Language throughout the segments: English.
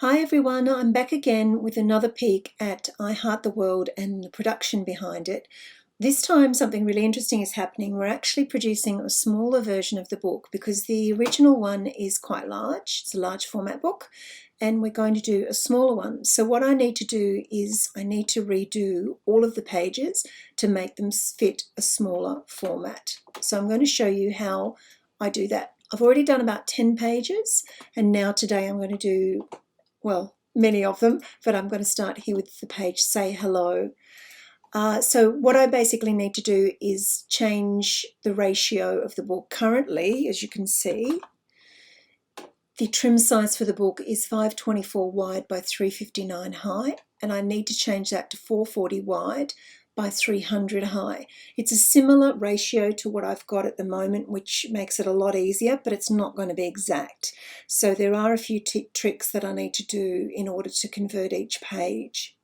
Hi everyone, I'm back again with another peek at I Heart the World and the production behind it. This time something really interesting is happening. We're actually producing a smaller version of the book because the original one is quite large. It's a large format book and we're going to do a smaller one. So what I need to do is I need to redo all of the pages to make them fit a smaller format. So I'm going to show you how I do that. I've already done about 10 pages and now today I'm going to do, well, many of them, but I'm going to start here with the page Say Hello. So what I basically need to do is change the ratio of the book. Currently, as you can see, the trim size for the book is 524 wide by 359 high, and I need to change that to 440 wide by 300 high. It's a similar ratio to what I've got at the moment, which makes it a lot easier, but it's not going to be exact. So there are a few tricks that I need to do in order to convert each page.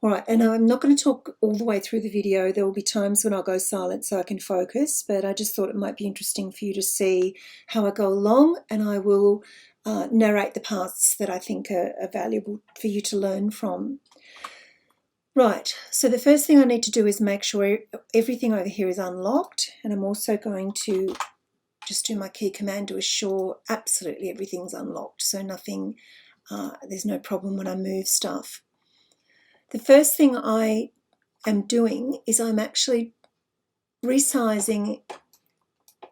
All right, and I'm not going to talk all the way through the video. There will be times when I'll go silent so I can focus, but I just thought it might be interesting for you to see how I go along, and I will narrate the parts that I think are valuable for you to learn from. Right, so the first thing I need to do is make sure everything over here is unlocked, and I'm also going to just do my key command to assure absolutely everything's unlocked, so nothing, there's no problem when I move stuff. The first thing I am doing is I'm actually resizing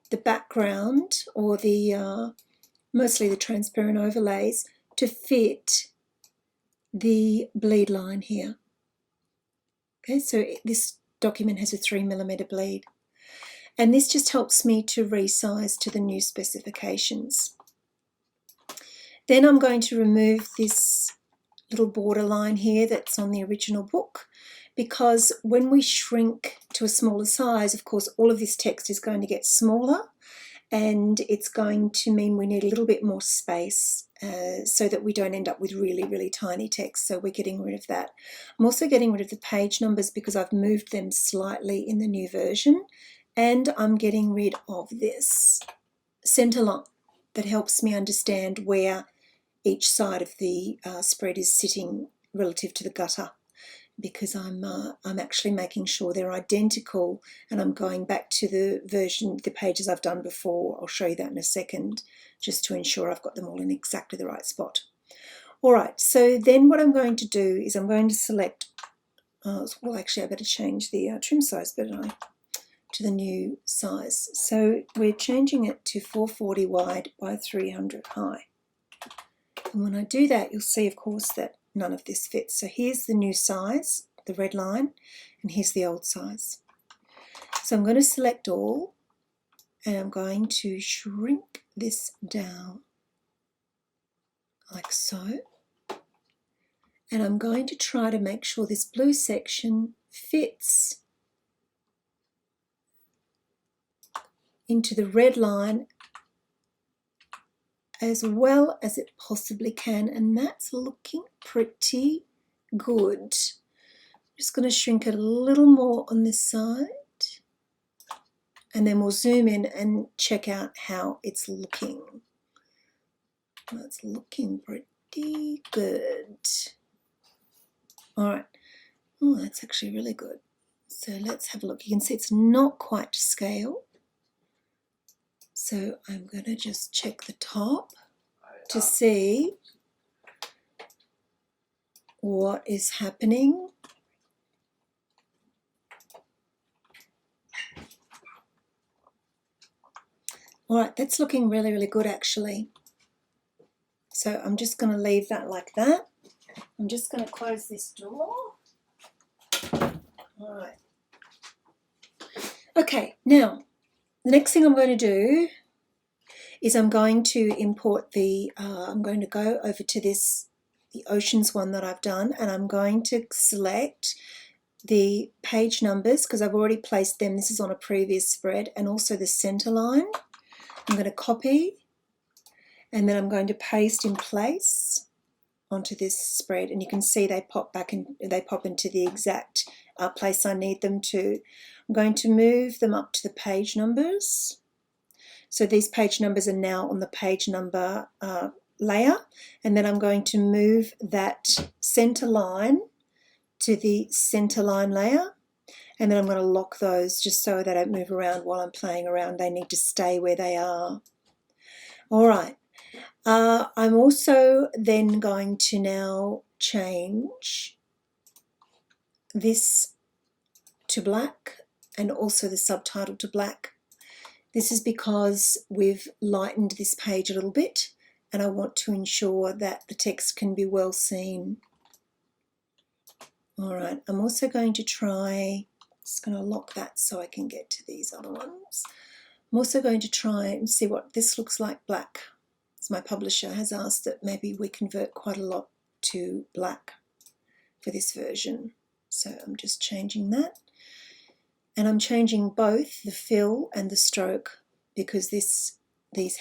the background, or the mostly the transparent overlays, to fit the bleed line here. Okay, so this document has a 3mm bleed, and this just helps me to resize to the new specifications. Then I'm going to remove this little border line here that's on the original book, because when we shrink to a smaller size, of course, all of this text is going to get smaller, and it's going to mean we need a little bit more space so that we don't end up with really, really tiny text. So we're getting rid of that. I'm also getting rid of the page numbers because I've moved them slightly in the new version, and I'm getting rid of this center line that helps me understand where each side of the spread is sitting relative to the gutter, because I'm actually making sure they're identical, and I'm going back to the pages I've done before. I'll show you that in a second, just to ensure I've got them all in exactly the right spot. All right, so then what I'm going to do is I'm going to select, well actually I better change the trim size, better I, to the new size. So we're changing it to 440 wide by 300 high. And when I do that, you'll see, of course, that none of this fits. So here's the new size, the red line, and here's the old size. So I'm going to select all, and I'm going to shrink this down like so. And I'm going to try to make sure this blue section fits into the red line as well as it possibly can, and that's looking pretty good. I'm just going to shrink it a little more on this side, and then we'll zoom in and check out how it's looking. Well, it's looking pretty good. All right. Oh, that's actually really good. So let's have a look. You can see it's not quite to scale. So I'm going to just check the top to see what is happening. All right, that's looking really, really good actually. So I'm just going to leave that like that. I'm just going to close this door. All right. Okay, now the next thing I'm going to do is I'm going to import I'm going to go over to the Oceans one that I've done, and I'm going to select the page numbers because I've already placed them. This is on a previous spread, and also the center line. I'm going to copy, and then I'm going to paste in place onto this spread, and you can see they pop back and they pop into the exact place I need them to. I'm going to move them up to the page numbers. So these page numbers are now on the page number layer, and then I'm going to move that center line to the center line layer, and then I'm going to lock those just so they don't move around while I'm playing around. They need to stay where they are. All right. I'm also then going to now change this to black and also the subtitle to black. This is because we've lightened this page a little bit and I want to ensure that the text can be well seen. All right, I'm also going to try, just going to lock that so I can get to these other ones. I'm also going to try and see what this looks like black. As my publisher has asked that maybe we convert quite a lot to black for this version. So I'm just changing that. And I'm changing both the fill and the stroke because these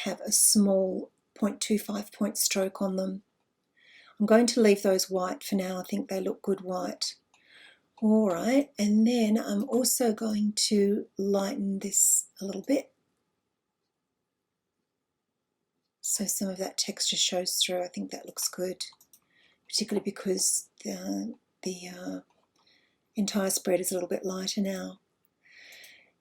have a small 0.25 point stroke on them. I'm going to leave those white for now. I think they look good white. All right, and then I'm also going to lighten this a little bit so some of that texture shows through. I think that looks good, particularly because the entire spread is a little bit lighter now.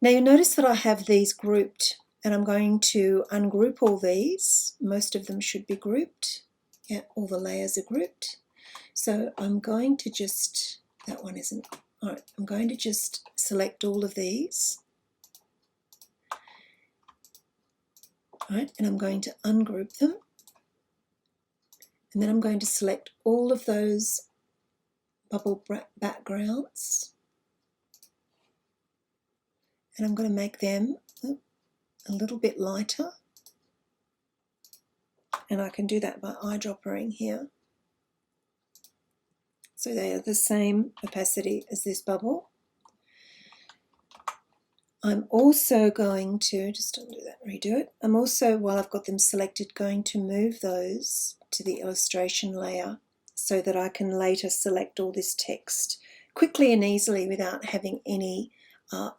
Now you'll notice that I have these grouped, and I'm going to ungroup all these. Most of them should be grouped. Yeah, all the layers are grouped. So I'm going to just, that one isn't, all right, I'm going to just select all of these. All right, and I'm going to ungroup them. And then I'm going to select all of those bubble backgrounds. And I'm going to make them a little bit lighter. And I can do that by eyedroppering here. So they are the same opacity as this bubble. I'm also going to, just undo that, redo it. I'm also, while I've got them selected, going to move those to the illustration layer so that I can later select all this text quickly and easily without having any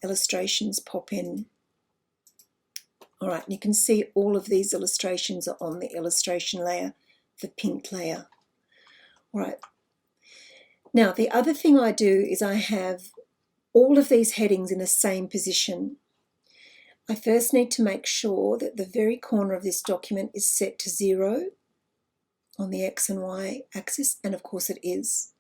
illustrations pop in. All right, and you can see all of these illustrations are on the illustration layer, the pink layer. All right. Now, the other thing I do is I have all of these headings in the same position. I first need to make sure that the very corner of this document is set to 0 on the X and Y axis, and of course it is.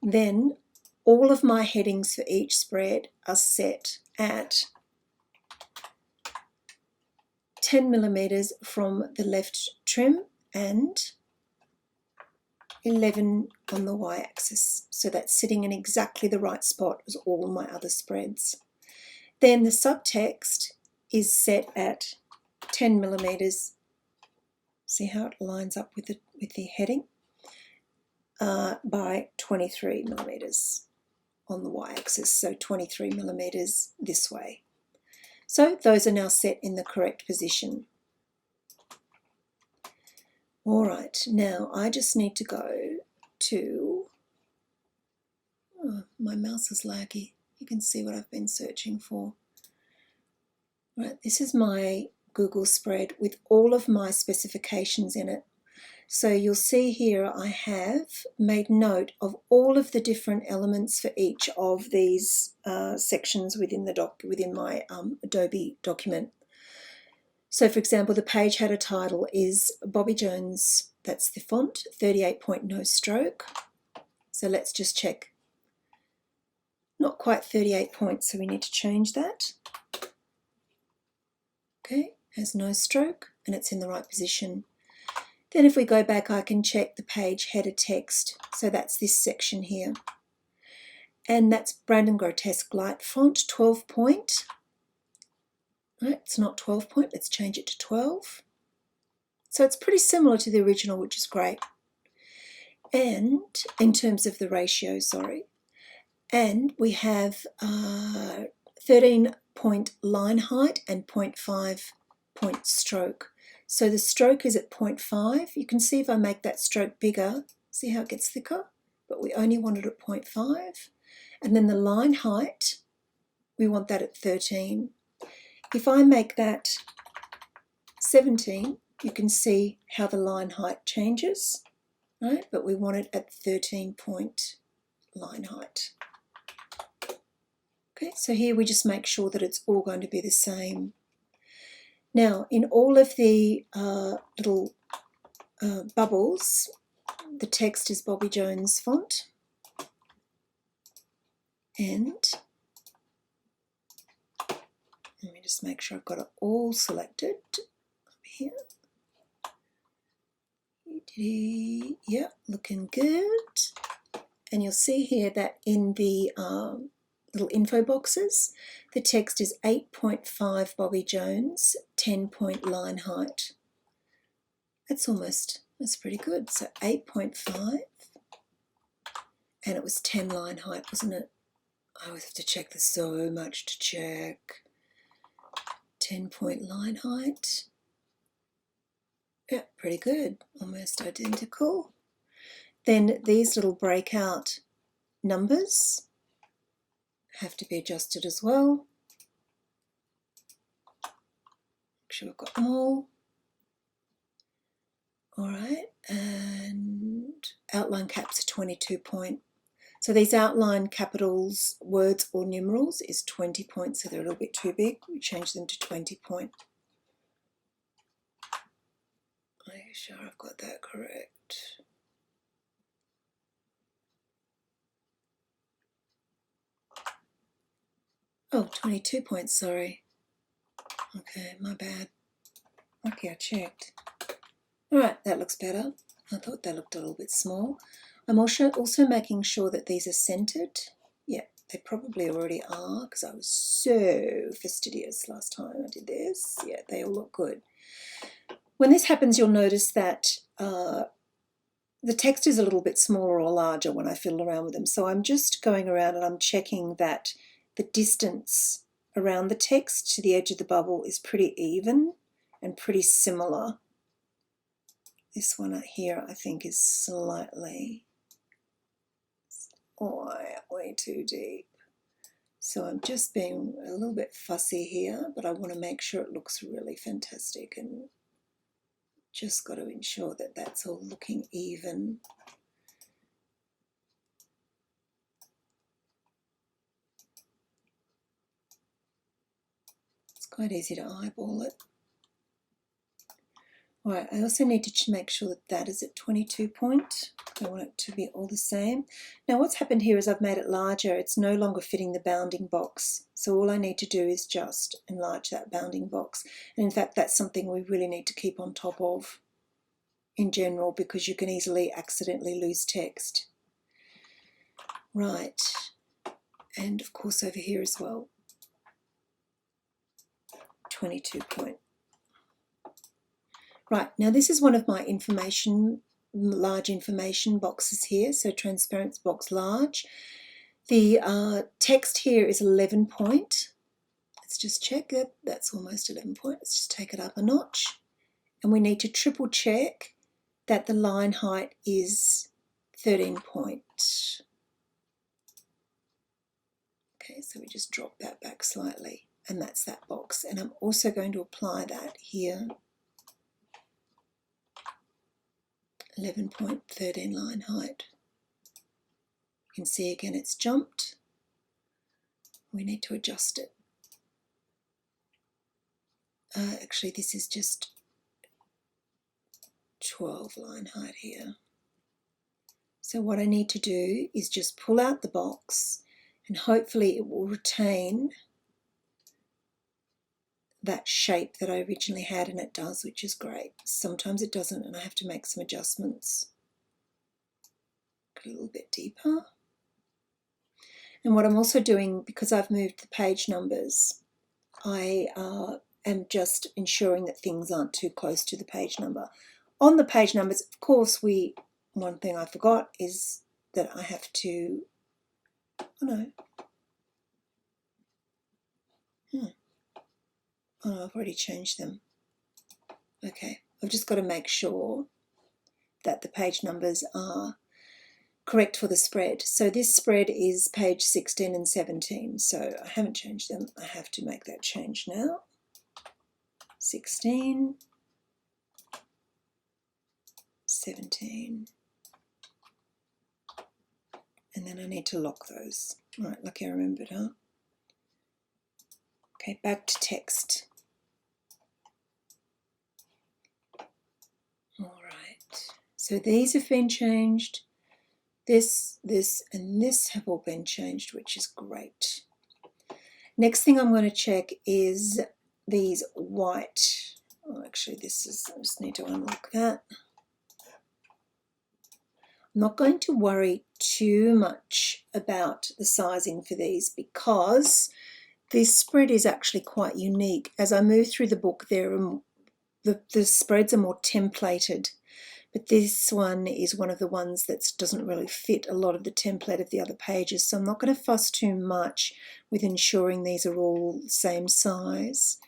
Then all of my headings for each spread are set at 10 millimeters from the left trim and 11 on the y-axis. So that's sitting in exactly the right spot as all my other spreads. Then the subtext is set at 10 millimeters. See how it lines up with the heading? By 23 millimeters on the y-axis. So 23 millimeters this way. So those are now set in the correct position. All right, now I just need to go to, oh, my mouse is laggy. You can see what I've been searching for. All right, this is my Google spread with all of my specifications in it. So you'll see here I have made note of all of the different elements for each of these sections within my Adobe document. So for example, the page header title is Bobby Jones, that's the font, 38 point no stroke. So let's just check. Not quite 38 points, so we need to change that. Okay, has no stroke and it's in the right position. Then if we go back, I can check the page header text. So that's this section here. And that's Brandon Grotesque Light font, 12 point. Right, it's not 12 point, let's change it to 12. So it's pretty similar to the original, which is great. And in terms of the ratio, sorry. And we have 13 point line height and 0.5 point stroke. So the stroke is at 0.5. You can see if I make that stroke bigger, see how it gets thicker? But we only want it at 0.5. And then the line height, we want that at 13. If I make that 17, you can see how the line height changes, right? But we want it at 13 point line height. Okay, so here we just make sure that it's all going to be the same. Now, in all of the little bubbles, the text is Bobby Jones font. And let me just make sure I've got it all selected up here. Yeah, looking good. And you'll see here that in the little info boxes, the text is 8.5 Bobby Jones, 10 point line height. That's pretty good. So 8.5, and it was 10 line height, wasn't it? I always have to check, there's so much to check. 10 point line height. Yeah, pretty good, almost identical. Then these little breakout numbers have to be adjusted as well. Make sure we've got them all. All right, and outline caps are 22 point. So these outline capitals, words or numerals is 20 points, so they're a little bit too big. We change them to 20 point. Are you sure I've got that correct? Oh, 22 points, sorry. Okay, my bad. Okay, I checked. All right, that looks better. I thought that looked a little bit small. I'm also making sure that these are centered. Yeah, they probably already are because I was so fastidious last time I did this. Yeah, they all look good. When this happens, you'll notice that the text is a little bit smaller or larger when I fiddle around with them. So I'm just going around and I'm checking that the distance around the text to the edge of the bubble is pretty even and pretty similar. This one here I think is slightly way too deep. So I'm just being a little bit fussy here, but I want to make sure it looks really fantastic, and just got to ensure that that's all looking even. It's quite easy to eyeball it. All right, I also need to make sure that that is at 22 point. I want it to be all the same. Now what's happened here is I've made it larger. It's no longer fitting the bounding box. So all I need to do is just enlarge that bounding box. And in fact, that's something we really need to keep on top of in general, because you can easily accidentally lose text. Right, and of course over here as well, 22 point. Right, now this is one of my large information boxes here, so transparent box large. The text here is 11 point. Let's just check it. That's almost 11 point. Let's just take it up a notch. And we need to triple check that the line height is 13 point. Okay, so we just drop that back slightly, and that's that box. And I'm also going to apply that here. 11 point, 13 line height. You can see again it's jumped. We need to adjust it. Actually, this is just 12 line height here. So what I need to do is just pull out the box, and hopefully it will retain that shape that I originally had, and it does, which is great. Sometimes it doesn't, and I have to make some adjustments. Go a little bit deeper. And what I'm also doing, because I've moved the page numbers, I am just ensuring that things aren't too close to the page number. On the page numbers, of course, one thing I forgot is that I have to, oh no, I've already changed them. Okay, I've just got to make sure that the page numbers are correct for the spread. So this spread is page 16 and 17, so I haven't changed them. I have to make that change now. 16 17. And then I need to lock those. All right, lucky I remembered, huh? Okay, back to text. All right, so these have been changed. This, and this have all been changed, which is great. Next thing I'm going to check is these white. Oh, actually, this is, I just need to unlock that. I'm not going to worry too much about the sizing for these because this spread is actually quite unique. As I move through the book, the spreads are more templated, but this one is one of the ones that doesn't really fit a lot of the template of the other pages, so I'm not going to fuss too much with ensuring these are all the same size.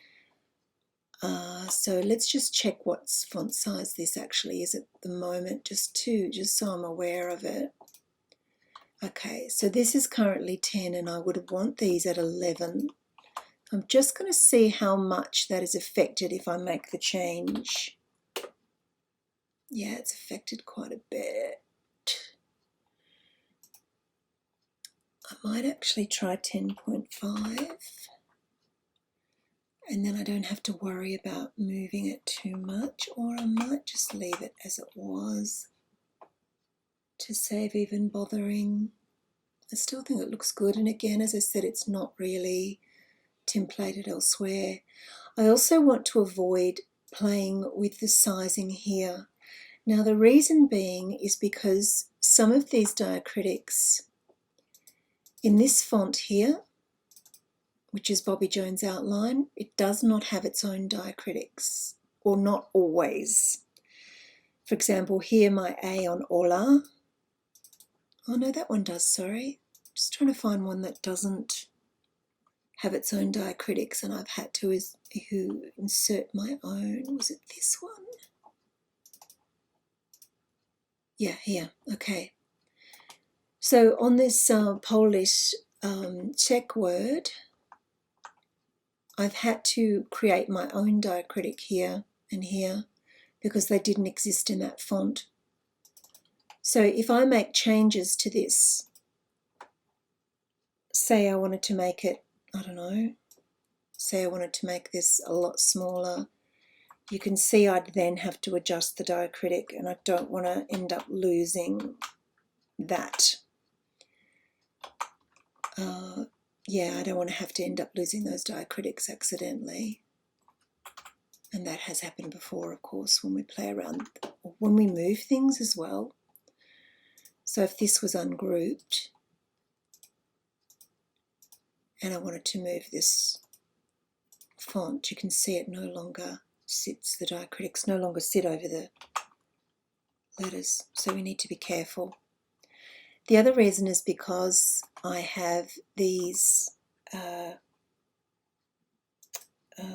So let's just check what font size this actually is at the moment, just so I'm aware of it. Okay, so this is currently 10 and I would want these at 11. I'm just going to see how much that is affected if I make the change. Yeah, it's affected quite a bit. I might actually try 10.5. And then I don't have to worry about moving it too much, or I might just leave it as it was to save even bothering. I still think it looks good, and again, as I said, it's not really templated elsewhere. I also want to avoid playing with the sizing here. Now the reason being is because some of these diacritics in this font here, which is Bobby Jones Outline, it does not have its own diacritics, or not always. For example, here my A on Hola. Oh no, that one does, sorry. Just trying to find one that doesn't have its own diacritics, and I've had to insert my own. Was it this one? Yeah, here, okay. So on this Polish Czech word, I've had to create my own diacritic here and here because they didn't exist in that font. So if I make changes to this, say I wanted to make it, I don't know, say I wanted to make this a lot smaller, you can see I'd then have to adjust the diacritic, and I don't want to end up losing that. Yeah, I don't want to have to end up losing those diacritics accidentally. And that has happened before, of course, when we play around, or when we move things as well. So if this was ungrouped and I wanted to move this font, you can see it no longer sits, the diacritics no longer sit over the letters. So we need to be careful. The other reason is because I have these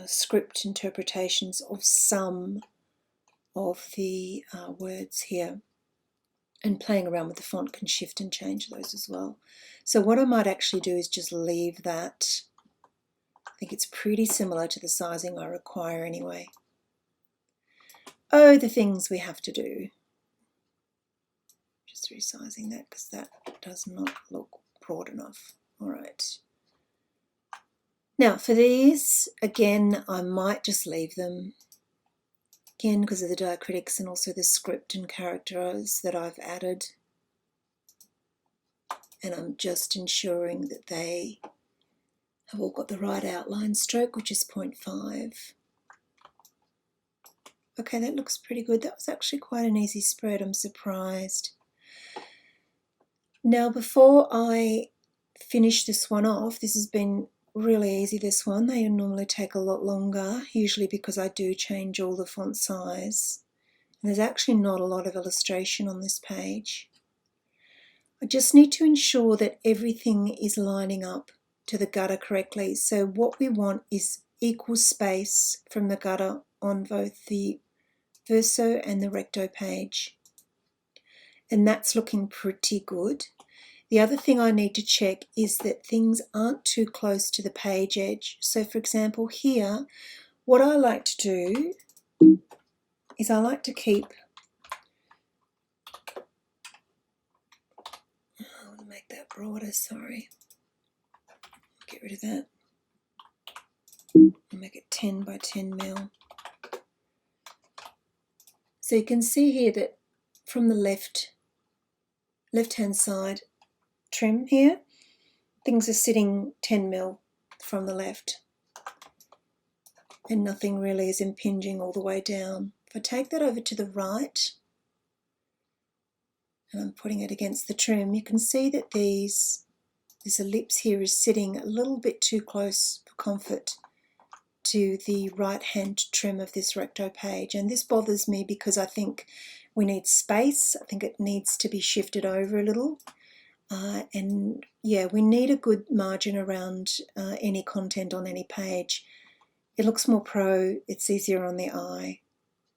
script interpretations of some of the words here, and playing around with the font can shift and change those as well. So what I might actually do is just leave that. I think it's pretty similar to the sizing I require anyway. Oh, the things we have to do. Just resizing that because that does not look broad enough. All right. Now for these, again, I might just leave them. Again, because of the diacritics and also the script and characters that I've added. And I'm just ensuring that they have all got the right outline stroke, which is 0.5. Okay, that looks pretty good. That was actually quite an easy spread. I'm surprised. Now, before I finish this one off, this has been really easy, this one. They normally take a lot longer, usually because I do change all the font size. And there's actually not a lot of illustration on this page. I just need to ensure that everything is lining up to the gutter correctly. So what we want is equal space from the gutter on both the verso and the recto page. And that's looking pretty good. The other thing I need to check is that things aren't too close to the page edge. So for example here, what I like to do is I like to keep make that broader, sorry. Get rid of that. I'll make it 10 by 10 mil. So you can see here that from the left-hand side trim here, things are sitting 10 mil from the left, and nothing really is impinging all the way down. If I take that over to the right, and I'm putting it against the trim, you can see that this ellipse here is sitting a little bit too close for comfort to the right hand trim of this recto page, and this bothers me because I think we need space. I think it needs to be shifted over a little, and yeah, we need a good margin around any content on any page. It looks more pro, it's easier on the eye.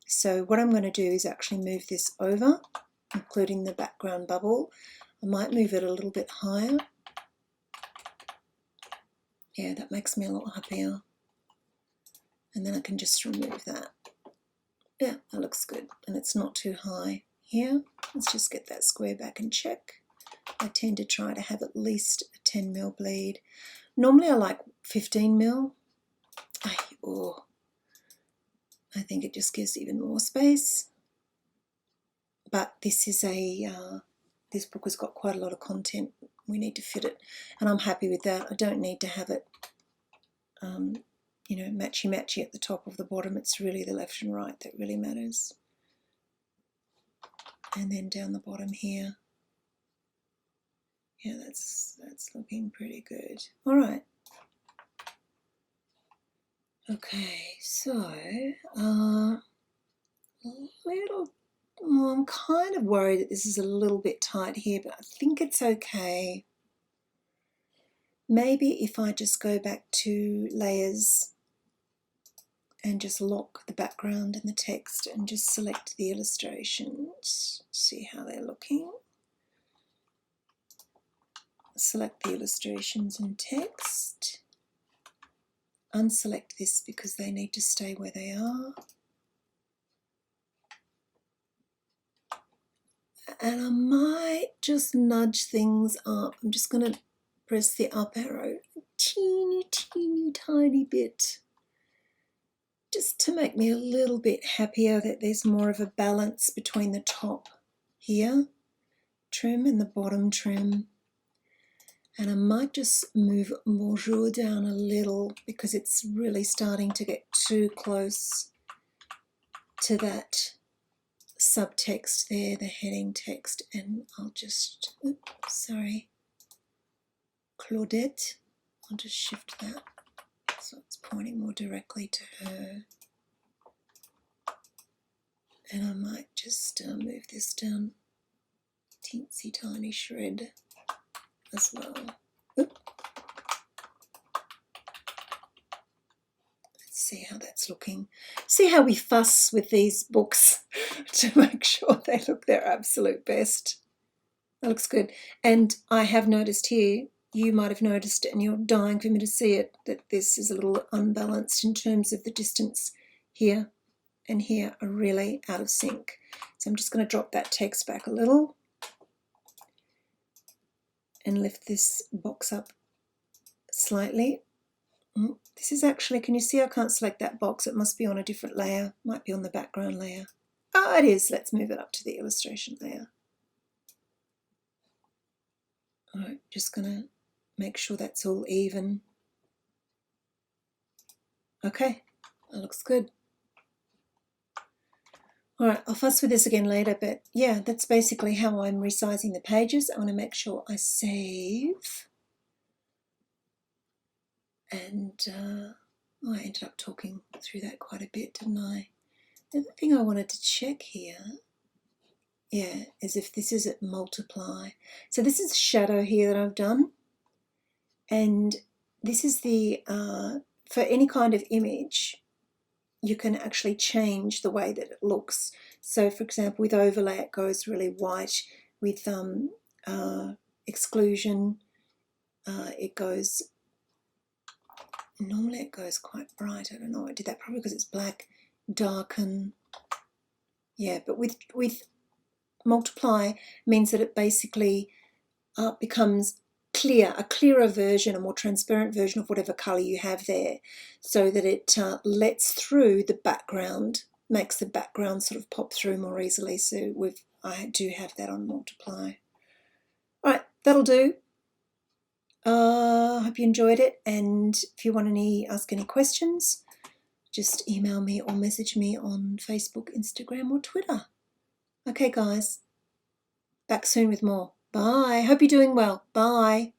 So what I'm going to do is actually move this over, including the background bubble. I might move it a little bit higher. Yeah, that makes me a lot happier. And then I can just remove that. Yeah, that looks good. And it's not too high here. Let's just get that square back and check. I tend to try to have at least a 10 mil bleed. Normally I like 15 mil. I think it just gives even more space. But this is this book has got quite a lot of content. We need to fit it. And I'm happy with that. I don't need to have it you know, matchy-matchy at the top of the bottom. It's really the left and right that really matters. And then down the bottom here. Yeah, that's looking pretty good. All right. Okay, so I'm kind of worried that this is a little bit tight here, but I think it's okay. Maybe if I just go back to layers and just lock the background and the text and just select the illustrations, see how they're looking. Select the illustrations and text. Unselect this because they need to stay where they are. And I might just nudge things up. I'm just going to press the up arrow a teeny tiny bit, just to make me a little bit happier that there's more of a balance between the top here trim and the bottom trim. And I might just move bonjour down a little because it's really starting to get too close to that subtext there, the heading text. And I'll just, sorry, Claudette, I'll just shift that so it's pointing more directly to her. And I might just move this down teensy tiny shred as well. Let's see how that's looking. See how we fuss with these books to make sure they look their absolute best. That looks good. And I have noticed here, you might have noticed it and you're dying for me to see it, that this is a little unbalanced in terms of the distance here and here are really out of sync. So I'm just going to drop that text back a little and lift this box up slightly. This is actually, can you see I can't select that box? It must be on a different layer. Might be on the background layer. Oh, it is. Let's move it up to the illustration layer. All right, just going to make sure that's all even. Okay, that looks good. All right, I'll fuss with this again later, but yeah, that's basically how I'm resizing the pages. I want to make sure I save. And I ended up talking through that quite a bit, didn't I? The other thing I wanted to check here, yeah, is if this is at multiply. So this is shadow here that I've done. And this is the, for any kind of image, you can actually change the way that it looks. So for example, with overlay, it goes really white. With exclusion, it goes, normally it goes quite bright. I don't know, I did that probably because it's black. Darken, yeah, but with multiply means that it basically becomes clear, a clearer version, a more transparent version of whatever colour you have there, so that it lets through the background, makes the background sort of pop through more easily. So I do have that on multiply. All right, that'll do. I hope you enjoyed it, and if you want ask any questions, just email me or message me on Facebook, Instagram or Twitter. Okay guys, back soon with more. Bye. Hope you're doing well. Bye.